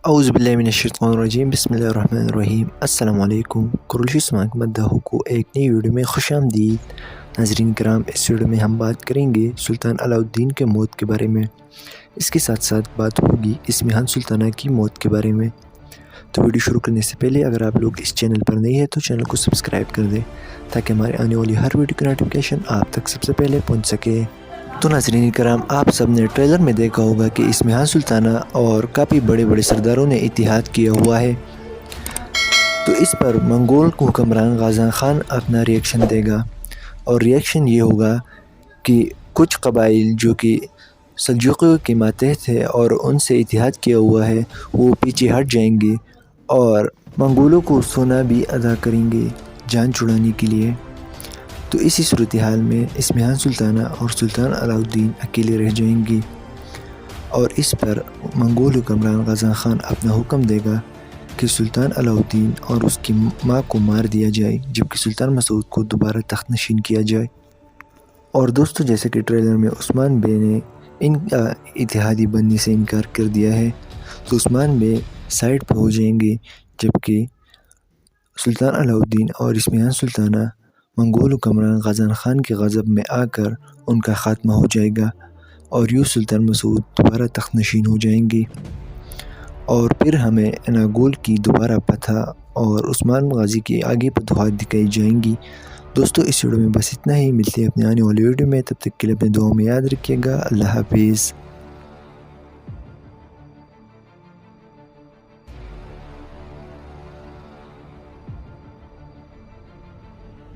أعوذ بالله من الشیطان الرجیم بسم اللہ الرحمن الرحیم۔ السلام علیکم، قرلشی سماک مدہ کو ایک نئی ویڈیو میں خوش آمدید۔ ناظرین کرام، اس ویڈیو میں ہم بات کریں گے سلطان علاء الدین کے موت کے بارے میں۔ اس کے ساتھ ساتھ بات ہوگی اسمہان سلطانہ کی موت کے بارے میں۔ تو ویڈیو شروع کرنے سے پہلے اگر آپ لوگ اس چینل پر نہیں ہیں تو چینل کو سبسکرائب کر دیں تاکہ ہمارے آنے والی ہر ویڈیو کی نوٹیفیکیشن آپ تک سب سے پہلے پہنچ سکے۔ تو ناظرین کرام، آپ سب نے ٹریلر میں دیکھا ہوگا کہ اسمہان سلطانہ اور کافی بڑے بڑے سرداروں نے اتحاد کیا ہوا ہے۔ تو اس پر منگول حکمران غازان خان اپنا ریئیکشن دے گا، اور ریئیکشن یہ ہوگا کہ کچھ قبائل جو کہ سلجوقیوں کے ماتحت تھے اور ان سے اتحاد کیا ہوا ہے وہ پیچھے ہٹ جائیں گے اور منگولوں کو سونا بھی ادا کریں گے جان چھڑانے کے لیے۔ تو اسی صورتحال میں اسمہان سلطانہ اور سلطان علاء الدین اکیلے رہ جائیں گے، اور اس پر منگول حکمران غازان خان اپنا حکم دے گا کہ سلطان علاء الدین اور اس کی ماں کو مار دیا جائے، جبکہ سلطان مسعود کو دوبارہ تخت نشین کیا جائے۔ اور دوستو، جیسے کہ ٹریلر میں عثمان بے نے ان کا اتحادی بننے سے انکار کر دیا ہے، تو عثمان بے سائیڈ پہ ہو جائیں گے، جبکہ سلطان علاء الدین اور اسمہان سلطانہ منگول حکمران غازان خان کے غضب میں آ کر ان کا خاتمہ ہو جائے گا، اور یوں سلطان مسعود دوبارہ تخت نشین ہو جائیں گے، اور پھر ہمیں اناگول کی دوبارہ فتح اور عثمان غازی کی آگے فتوحات دکھائی جائیں گی۔ دوستو، اس ویڈیو میں بس اتنا ہی، ملتے ہیں اپنے آنے والی ویڈیو میں، تب تک کے لیے اپنے دعاؤں میں یاد رکھیے گا۔ اللہ حافظ۔